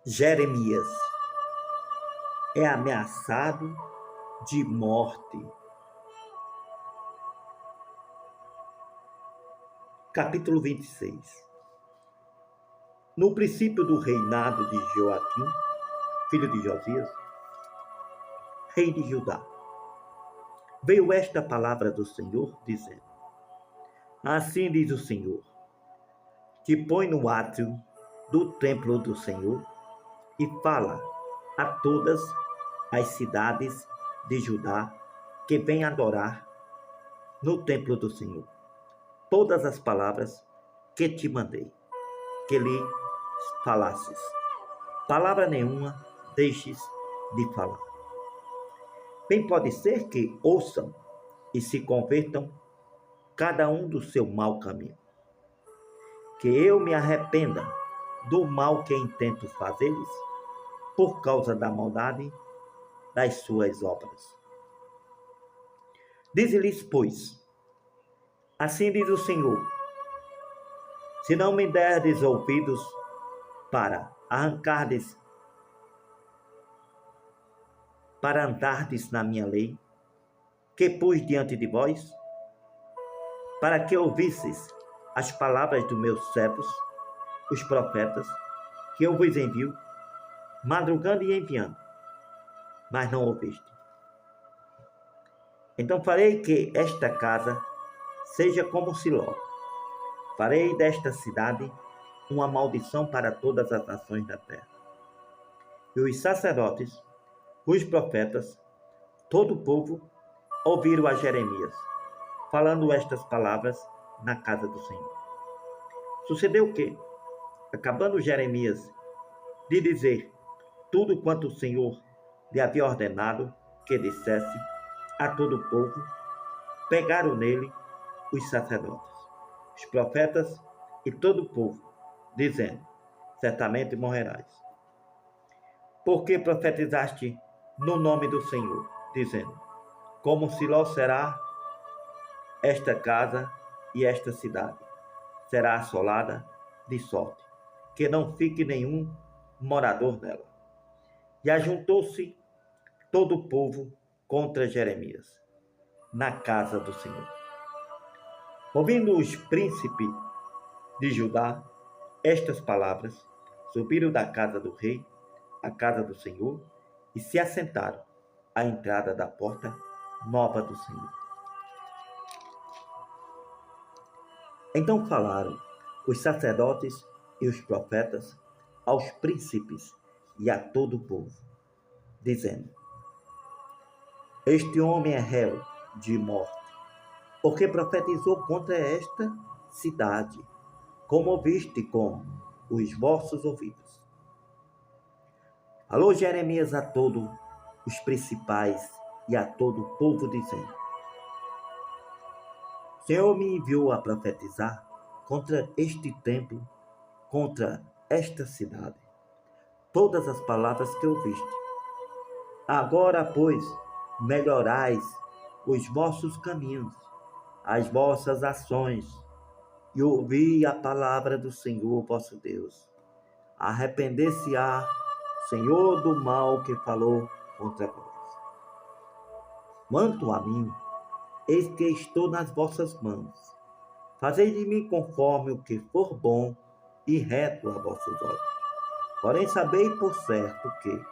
Jeremias é ameaçado de morte. Capítulo 26. No princípio do reinado de Joaquim, filho de Josias, rei de Judá, veio esta palavra do Senhor, dizendo: Assim diz o Senhor, que põe no átrio do templo do Senhor e fala a todas as cidades de Judá que vêm adorar no templo do Senhor todas as palavras que te mandei, que lhe falasses. Palavra nenhuma deixes de falar. Bem pode ser que ouçam e se convertam cada um do seu mau caminho. Que eu me arrependa do mal que intento fazer-lhes por causa da maldade das suas obras. Dize-lhes, pois, assim diz o Senhor, se não me derdes ouvidos para andardes na minha lei, que pus diante de vós, para que ouvisseis as palavras dos meus servos, os profetas, que eu vos envio, madrugando e enviando, mas não ouviste. Então farei que esta casa seja como Siló. Farei desta cidade uma maldição para todas as nações da terra. E os sacerdotes, os profetas, todo o povo, ouviram a Jeremias, falando estas palavras na casa do Senhor. Sucedeu que, acabando Jeremias de dizer tudo quanto o Senhor lhe havia ordenado que dissesse a todo o povo, pegaram nele os sacerdotes, os profetas e todo o povo, dizendo: certamente morrerás. Porque profetizaste no nome do Senhor, dizendo: como Siló será esta casa e esta cidade, será assolada de sorte, que não fique nenhum morador nela. E ajuntou-se todo o povo contra Jeremias, na casa do Senhor. Ouvindo os príncipes de Judá estas palavras, subiram da casa do rei à casa do Senhor e se assentaram à entrada da porta nova do Senhor. Então falaram os sacerdotes e os profetas aos príncipes e a todo o povo, dizendo: este homem é réu de morte, porque profetizou contra esta cidade, como ouviste com os vossos ouvidos. Falou Jeremias a todos os principais e a todo o povo, dizendo: o Senhor me enviou a profetizar contra este templo, contra esta cidade, todas as palavras que ouviste. Agora, pois, melhorais os vossos caminhos, as vossas ações, e ouvi a palavra do Senhor vosso Deus. Arrepender-se-á o Senhor do mal que falou contra vós. Quanto a mim, eis que estou nas vossas mãos. Fazei de mim conforme o que for bom e reto a vossos olhos. Porém, sabei por certo que,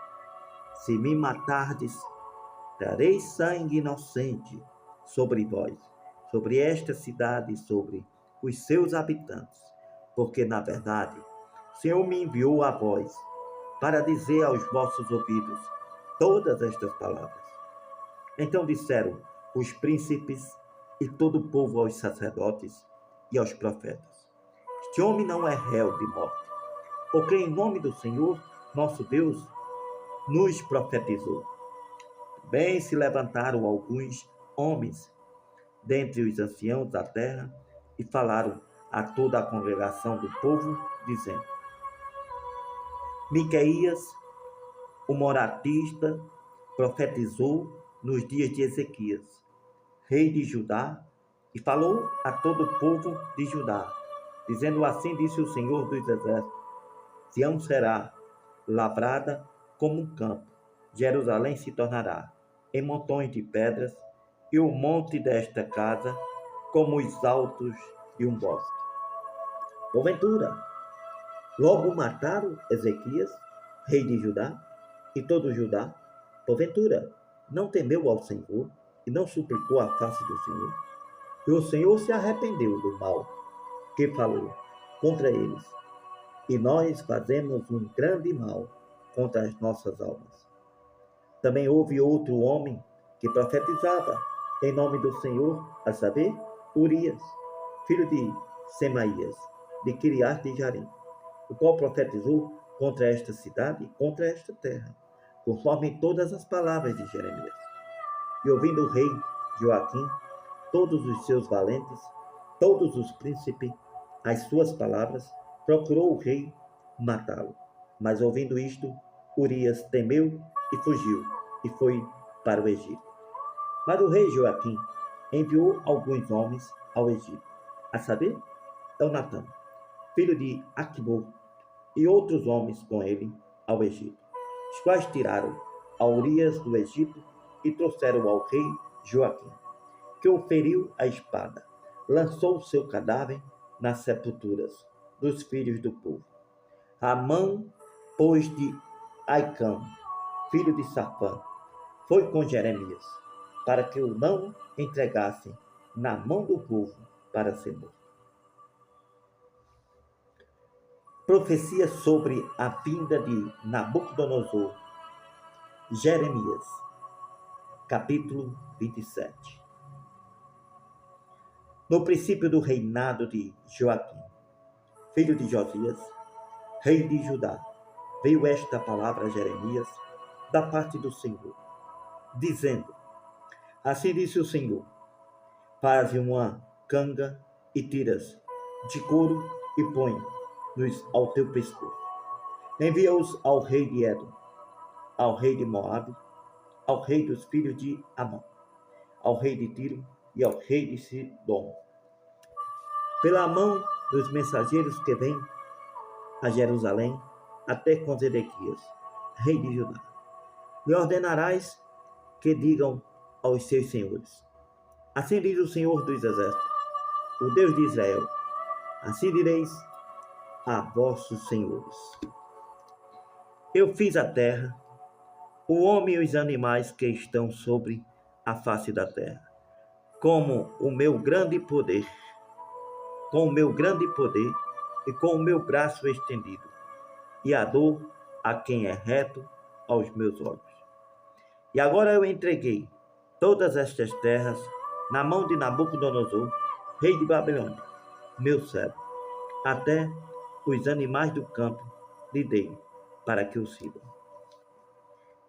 se me matardes, trarei sangue inocente sobre vós, sobre esta cidade e sobre os seus habitantes, porque, na verdade, o Senhor me enviou a vós para dizer aos vossos ouvidos todas estas palavras. Então disseram os príncipes e todo o povo aos sacerdotes e aos profetas: este homem não é réu de morte, porque em nome do Senhor, nosso Deus, nos profetizou. Bem se levantaram alguns homens dentre os anciãos da terra e falaram a toda a congregação do povo, dizendo: Miqueias, o moratista, profetizou nos dias de Ezequias, rei de Judá, e falou a todo o povo de Judá, dizendo: assim disse o Senhor dos exércitos: Sião será lavrada como um campo. Jerusalém se tornará em montões de pedras, e o monte desta casa como os altos de um bosque. Porventura, logo mataram Ezequias, rei de Judá, e todo Judá. Porventura, não temeu ao Senhor e não suplicou a face do Senhor. E o Senhor se arrependeu do mal que falou contra eles. E nós fazemos um grande mal contra as nossas almas. Também houve outro homem que profetizava em nome do Senhor, a saber, Urias, filho de Semaías, de Kiriat de Jarim, o qual profetizou contra esta cidade e contra esta terra, conforme todas as palavras de Jeremias. E ouvindo o rei Joaquim, todos os seus valentes, todos os príncipes, as suas palavras, procurou o rei matá-lo. Mas ouvindo isto, Urias temeu e fugiu, e foi para o Egito. Mas o rei Joaquim enviou alguns homens ao Egito, a saber, Elnatã, filho de Aquibor, e outros homens com ele ao Egito, os quais tiraram a Urias do Egito e trouxeram ao rei Joaquim, que o feriu a espada, lançou o seu cadáver nas sepulturas dos filhos do povo. A mão, pois, de Aicão, filho de Safã, foi com Jeremias, para que o não entregassem na mão do povo para ser morto. Profecia sobre a vinda de Nabucodonosor. Jeremias, capítulo 27. No princípio do reinado de Joaquim, filho de Josias, rei de Judá, veio esta palavra a Jeremias da parte do Senhor, dizendo: Assim disse o Senhor: faze uma canga e tiras de couro e põe-nos ao teu pescoço. Envia-os ao rei de Edom, ao rei de Moabe, ao rei dos filhos de Amon, ao rei de Tiro e ao rei de Sidom, pela mão dos mensageiros que vêm a Jerusalém até com Zedequias, rei de Judá. Me ordenarás que digam aos seus senhores: assim diz o Senhor dos Exércitos, o Deus de Israel, assim direis a vossos senhores: eu fiz a terra, o homem e os animais que estão sobre a face da terra, com o meu grande poder e com o meu braço estendido, e a dor a quem é reto aos meus olhos. E agora eu entreguei todas estas terras na mão de Nabucodonosor, rei de Babilônia, meu servo, até os animais do campo lhe dei para que o sirvam.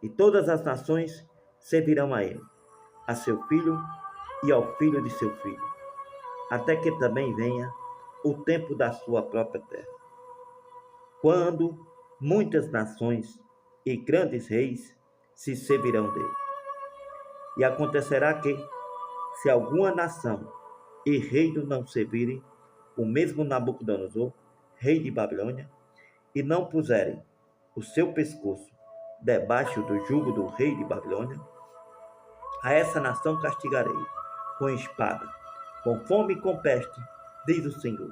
E todas as nações servirão a ele, a seu filho e ao filho de seu filho, até que também venha o tempo da sua própria terra, quando muitas nações e grandes reis se servirão dele. E acontecerá que, se alguma nação e reino não servirem o mesmo Nabucodonosor, rei de Babilônia, e não puserem o seu pescoço debaixo do jugo do rei de Babilônia, a essa nação castigarei com espada, com fome e com peste, diz o Senhor,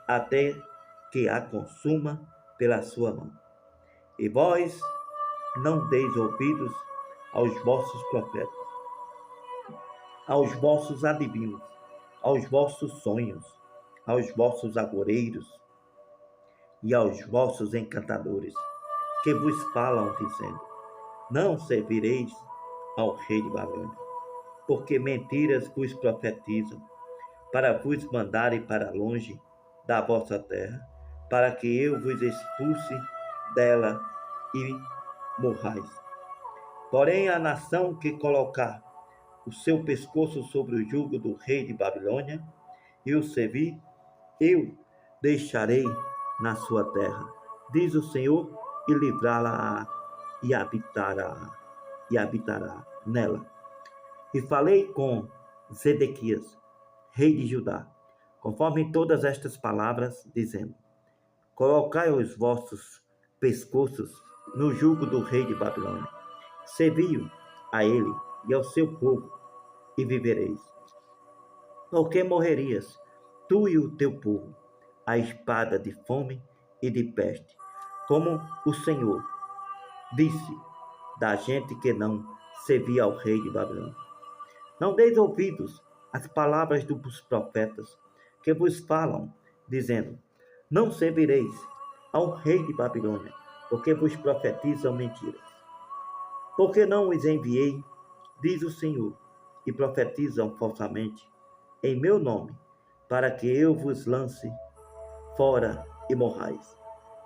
até que a consuma pela sua mão. E vós não deis ouvidos aos vossos profetas, aos vossos adivinhos, aos vossos sonhos, aos vossos agoureiros e aos vossos encantadores, que vos falam dizendo: não servireis ao rei de Babilônia, porque mentiras vos profetizam, para vos mandarem para longe da vossa terra, para que eu vos expulse dela e morrais. Porém, a nação que colocar o seu pescoço sobre o jugo do rei de Babilônia e o servir, eu deixarei na sua terra, diz o Senhor, e livrá-la e habitará nela. E falei com Zedequias, rei de Judá, conforme todas estas palavras, dizendo: colocai os vossos pescoços no jugo do rei de Babilônia. Servi-o a ele e ao seu povo, e vivereis. Porque morrerias, tu e o teu povo, a espada de fome e de peste, como o Senhor disse da gente que não servia ao rei de Babilônia. Não deis ouvidos às palavras dos profetas que vos falam, dizendo: não servireis ao rei de Babilônia, porque vos profetizam mentiras. Porque não os enviei, diz o Senhor, e profetizam falsamente em meu nome, para que eu vos lance fora e morrais,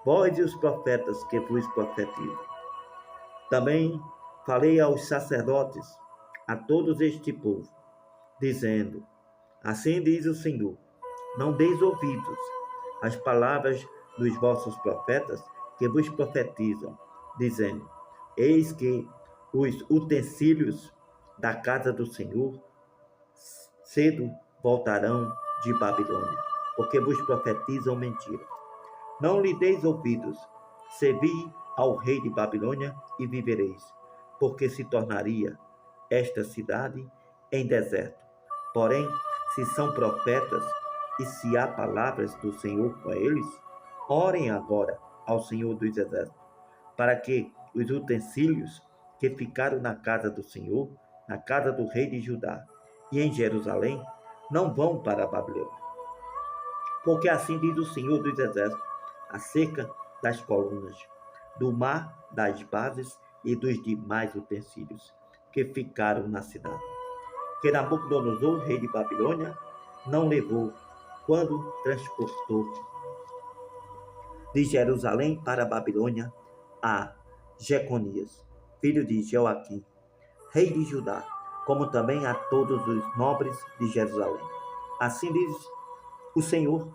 vós e os profetas que vos profetizam. Também falei aos sacerdotes, a todos este povo, dizendo: assim diz o Senhor, não deis ouvidos às palavras dos vossos profetas que vos profetizam, dizendo: eis que os utensílios da casa do Senhor cedo voltarão de Babilônia, porque vos profetizam mentira. Não lhe deis ouvidos, servi ao rei de Babilônia e vivereis, porque se tornaria esta cidade em deserto. Porém, se são profetas e se há palavras do Senhor com eles, orem agora ao Senhor dos Exércitos, para que os utensílios que ficaram na casa do Senhor, na casa do rei de Judá e em Jerusalém, não vão para a Babilônia. Porque assim diz o Senhor dos Exércitos, acerca das colunas, do mar, das bases e dos demais utensílios que ficaram na cidade, que Nabucodonosor, rei de Babilônia, não levou quando transportou de Jerusalém para a Babilônia a Jeconias, filho de Joaquim, rei de Judá, como também a todos os nobres de Jerusalém. Assim diz o Senhor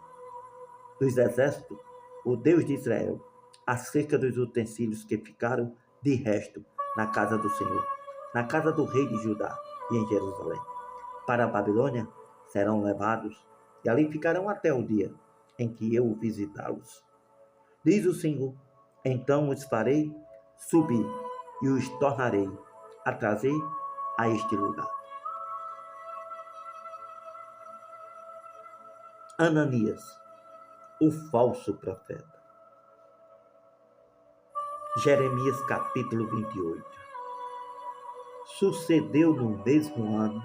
dos Exércitos, o Deus de Israel, acerca dos utensílios que ficaram de resto na casa do Senhor, na casa do rei de Judá e em Jerusalém. Para a Babilônia serão levados e ali ficarão até o dia em que eu visitá-los. Diz o Senhor: então os farei subir e os tornarei a trazer a este lugar. Ananias, o falso profeta. Jeremias capítulo 28. Sucedeu no mesmo ano,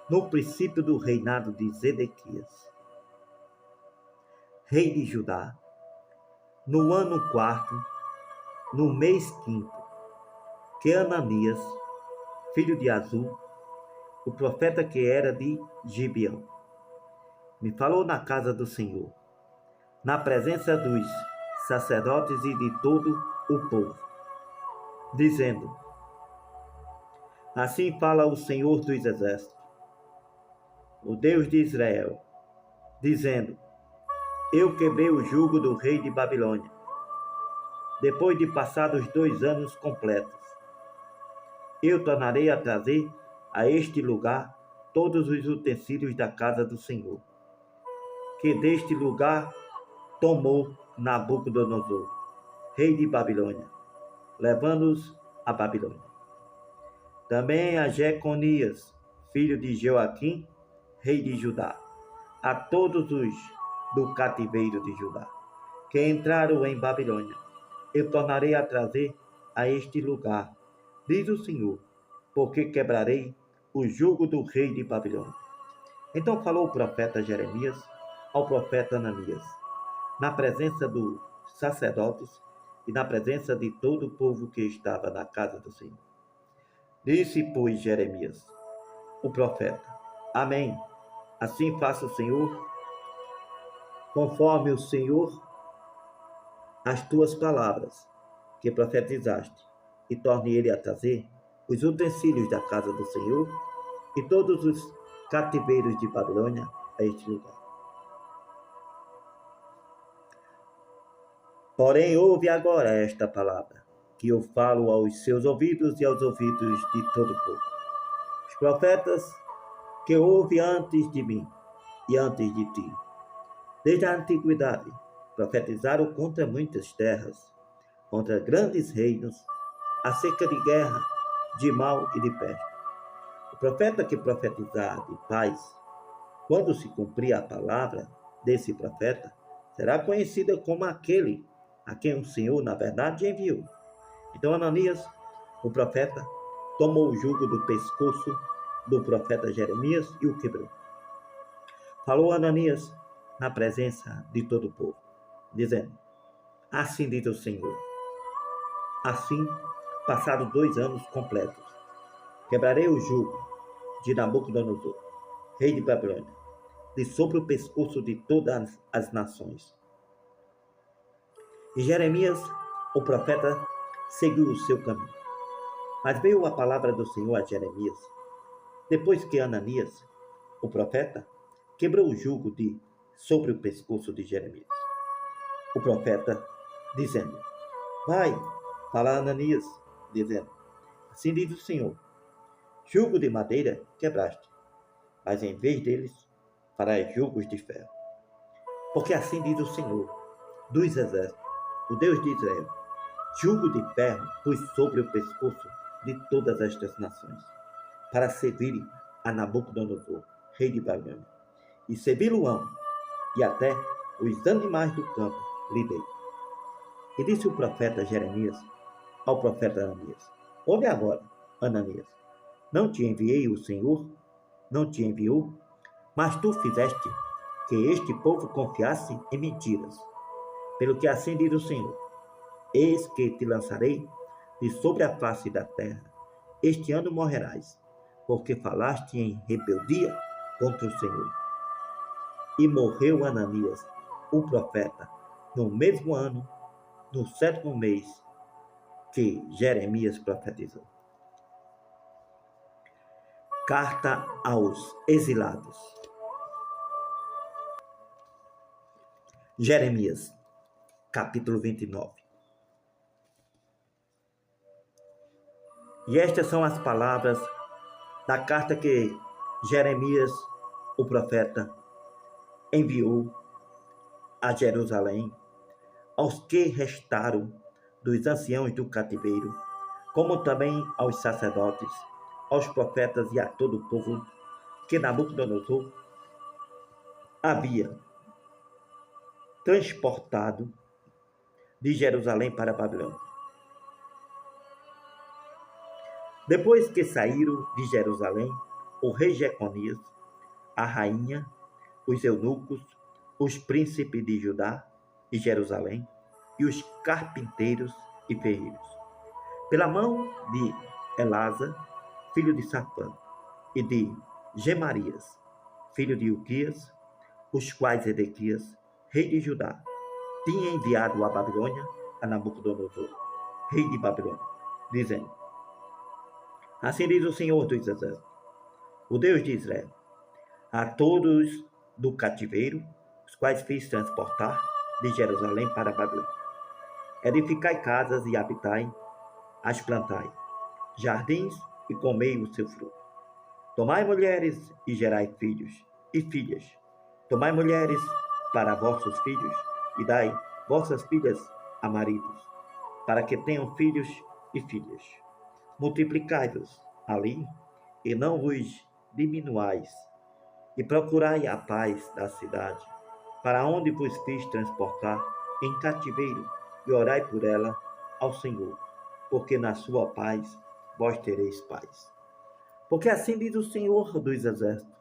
no princípio do reinado de Zedequias, rei de Judá, no ano 4, no mês 5, que Ananias, filho de Azul, o profeta que era de Gibeão, me falou na casa do Senhor, na presença dos sacerdotes e de todo o povo, dizendo: assim fala o Senhor dos Exércitos, o Deus de Israel, dizendo: eu quebrei o jugo do rei de Babilônia, depois de passados 2 anos completos. Eu tornarei a trazer a este lugar todos os utensílios da casa do Senhor, que deste lugar tomou Nabucodonosor, rei de Babilônia, levando-os a Babilônia. Também a Jeconias, filho de Joaquim, rei de Judá, a todos os do cativeiro de Judá, que entraram em Babilônia, eu tornarei a trazer a este lugar, diz o Senhor, porque quebrarei o jugo do rei de Babilônia. Então falou o profeta Jeremias ao profeta Ananias, na presença dos sacerdotes e na presença de todo o povo que estava na casa do Senhor. Disse, pois, Jeremias, o profeta: amém. Assim faça o Senhor, conforme o Senhor, as tuas palavras que profetizaste, e torne ele a trazer os utensílios da casa do Senhor e todos os cativeiros de Babilônia a este lugar. Porém, ouve agora esta palavra, que eu falo aos seus ouvidos e aos ouvidos de todo o povo. Os profetas que houve antes de mim e antes de ti, desde a antiguidade, profetizaram contra muitas terras, contra grandes reinos, acerca de guerra, de mal e de peste. O profeta que profetizar de paz, quando se cumprir a palavra desse profeta, será conhecida como aquele a quem o Senhor, na verdade, enviou. Então Ananias, o profeta, tomou o jugo do pescoço do profeta Jeremias e o quebrou. Falou Ananias na presença de todo o povo, dizendo: assim diz o Senhor, assim, passados 2 anos completos, quebrarei o jugo de Nabucodonosor, rei de Babilônia, de sobre o pescoço de todas as nações. E Jeremias, o profeta, seguiu o seu caminho. Mas veio a palavra do Senhor a Jeremias, depois que Ananias, o profeta, quebrou o jugo de sobre o pescoço de Jeremias. O profeta, dizendo: vai, fala a Ananias, dizendo: assim diz o Senhor, jugo de madeira quebraste, mas em vez deles farás jugos de ferro. Porque assim diz o Senhor dos exércitos, o Deus de Israel: jugo de ferro pus sobre o pescoço de todas estas nações, para servirem a Nabucodonosor, rei de Babilônia, e servi-lo-ão, e até os animais do campo lhe dei. E disse o profeta Jeremias ao profeta Ananias: ouve agora, Ananias, não te enviei o Senhor? Não te enviou? Mas tu fizeste que este povo confiasse em mentiras. Pelo que assim diz o Senhor: eis que te lançarei de sobre a face da terra. Este ano morrerás, porque falaste em rebeldia contra o Senhor. E morreu Ananias, o profeta, no mesmo ano, no 7º mês, que Jeremias profetizou. Carta aos exilados. Jeremias, capítulo 29. E estas são as palavras da carta que Jeremias, o profeta, enviou a Jerusalém, aos que restaram dos anciãos do cativeiro, como também aos sacerdotes, aos profetas e a todo o povo que Nabucodonosor havia transportado de Jerusalém para a Babilônia. Depois que saíram de Jerusalém, o rei Jeconias, a rainha, os eunucos, os príncipes de Judá e Jerusalém, e os carpinteiros e ferreiros, pela mão de Elasa, filho de Safã, e de Gemarias, filho de Uquias, os quais Edequias, rei de Judá, tinha enviado à Babilônia a Nabucodonosor, rei de Babilônia, dizendo: assim diz o Senhor dos exércitos, o Deus de Israel, a todos do cativeiro, os quais fiz transportar de Jerusalém para a Babilônia: edificai casas e habitai, as plantai, jardins e comei o seu fruto. Tomai mulheres e gerai filhos e filhas. Tomai mulheres para vossos filhos e dai vossas filhas a maridos, para que tenham filhos e filhas. Multiplicai-vos ali e não vos diminuais, e procurai a paz da cidade, para onde vos fiz transportar em cativeiro, e orai por ela ao Senhor, porque na sua paz vós tereis paz. Porque assim diz o Senhor dos exércitos,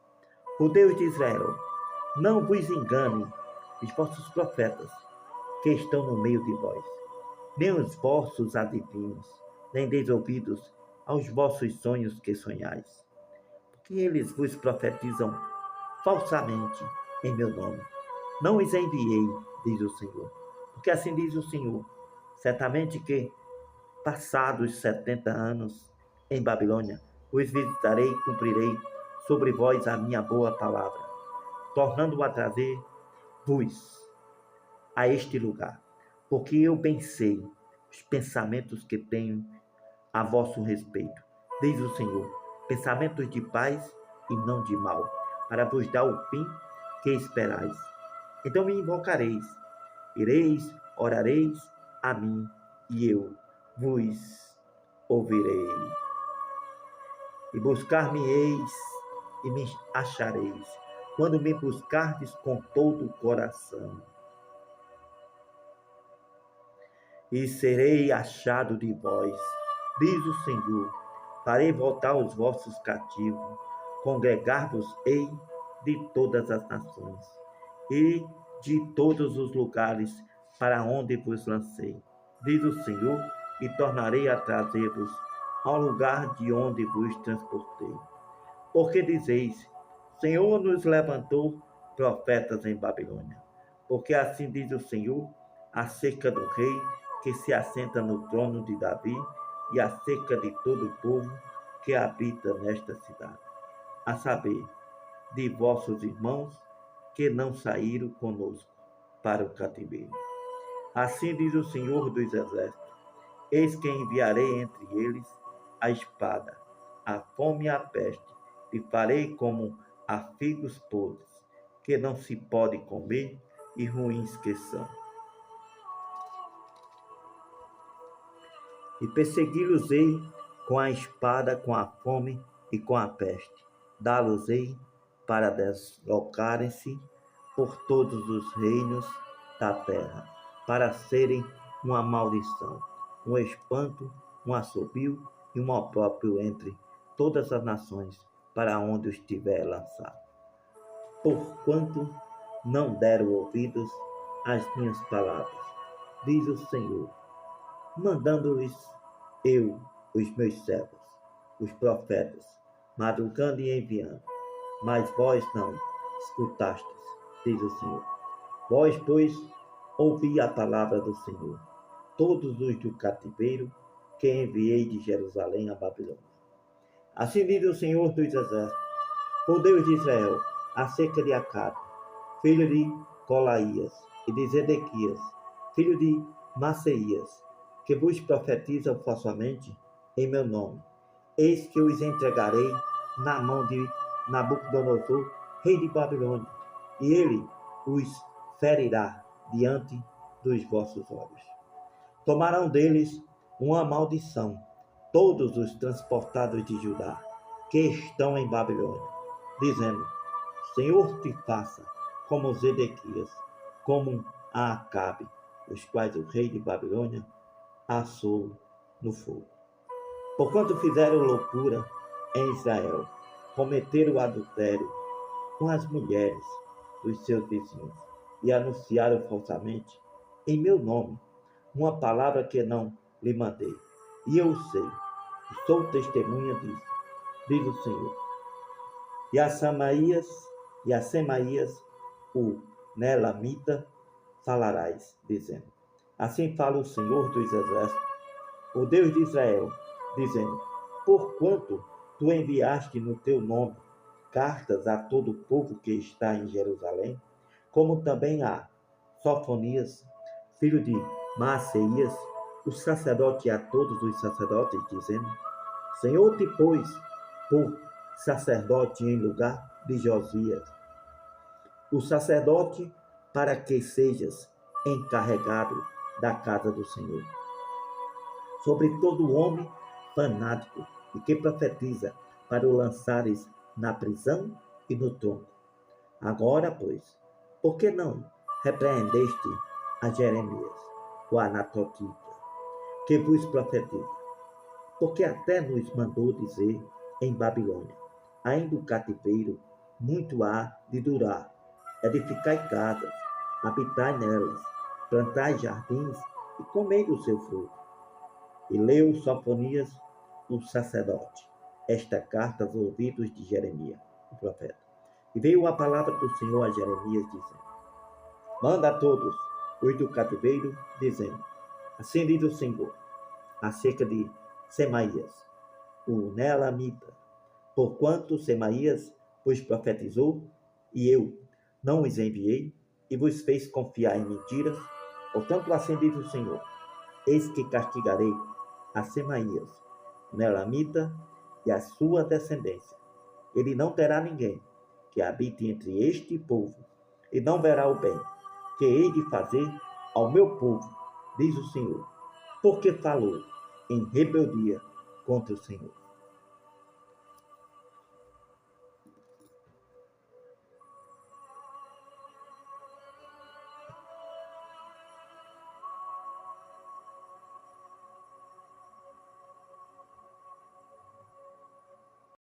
o Deus de Israel: não vos engane os vossos profetas que estão no meio de vós, nem os vossos adivinhos, nem deis ouvidos aos vossos sonhos que sonhais, porque eles vos profetizam falsamente em meu nome. Não os enviei, diz o Senhor. Porque assim diz o Senhor: certamente que, passados 70 anos em Babilônia, os visitarei e cumprirei sobre vós a minha boa palavra, tornando a trazer-vos a este lugar. Porque eu bem sei os pensamentos que tenho a vosso respeito, diz o Senhor: pensamentos de paz e não de mal, para vos dar o fim que esperais. Então me invocareis, ireis, orareis a mim, e eu vos ouvirei. E buscar-me-eis e me achareis, quando me buscardes com todo o coração. E serei achado de vós, diz o Senhor. Farei voltar os vossos cativos, congregar-vos-ei de todas as nações e de todos os lugares para onde vos lancei, diz o Senhor, e tornarei a trazer-vos ao lugar de onde vos transportei. Porque dizeis, Senhor nos levantou profetas em Babilônia. Porque assim diz o Senhor, acerca do rei que se assenta no trono de Davi e acerca de todo o povo que habita nesta cidade, a saber, de vossos irmãos que não saíram conosco para o cativeiro. Assim diz o Senhor dos Exércitos, eis que enviarei entre eles a espada, a fome e a peste, e farei como a figos podres, que não se pode comer e ruins que são. E persegui-los-ei com a espada, com a fome e com a peste. Dá-los-ei para deslocarem-se por todos os reinos da terra, para serem uma maldição, um espanto, um assobio e um opróbrio entre todas as nações para onde os tiver lançado. Porquanto não deram ouvidos às minhas palavras, diz o Senhor, mandando-lhes eu, os meus servos, os profetas, madrugando e enviando. Mas vós não escutastes, diz o Senhor. Vós, pois, ouvi a palavra do Senhor, todos os do cativeiro que enviei de Jerusalém a Babilônia. Assim diz o Senhor dos Exércitos, o Deus de Israel, acerca de Acabe, filho de Colaías, e de Zedequias, filho de Maceias, que vos profetizam falsamente em meu nome. Eis que os entregarei na mão de Nabucodonosor, rei de Babilônia, e ele os ferirá diante dos vossos olhos. Tomarão deles uma maldição todos os transportados de Judá, que estão em Babilônia, dizendo, Senhor te faça como Zedequias, como a Acabe, os quais o rei de Babilônia assou no fogo. Porquanto fizeram loucura em Israel, cometeram adultério com as mulheres dos seus vizinhos e anunciaram falsamente em meu nome uma palavra que não lhe mandei. E eu sei, e sou testemunha disso, diz o Senhor. E a Semaías, o Nelamita, falarás, dizendo, assim fala o Senhor dos Exércitos, o Deus de Israel, dizendo, porquanto tu enviaste no teu nome cartas a todo o povo que está em Jerusalém, como também a Sofonias, filho de Maaseias, o sacerdote, a todos os sacerdotes, dizendo, Senhor te pôs por sacerdote em lugar de Josias, o sacerdote, para que sejas encarregado da casa do Senhor. Sobre todo homem fanático e que profetiza, para o lançares na prisão e no tronco. Agora, pois, por que não repreendeste a Jeremias, o anatotita, que vos profetiza? Porque até nos mandou dizer em Babilônia, ainda o cativeiro muito há de durar, edificai casas, habitai nelas, plantai jardins e comei do seu fruto. E leu Sofonias, o sacerdote, esta carta aos ouvidos de Jeremias, o profeta. E veio a palavra do Senhor a Jeremias, dizendo, manda a todos os do cativeiro, dizendo, assim diz o Senhor, acerca de Semaías, o Nelamita, porquanto Semaías vos profetizou, e eu não os enviei, e vos fez confiar em mentiras, portanto assim diz o Senhor, eis que castigarei a Semaías, o Nelamita, e a sua descendência. Ele não terá ninguém que habite entre este povo, e não verá o bem que hei de fazer ao meu povo, diz o Senhor. porque falou em rebeldia contra o Senhor.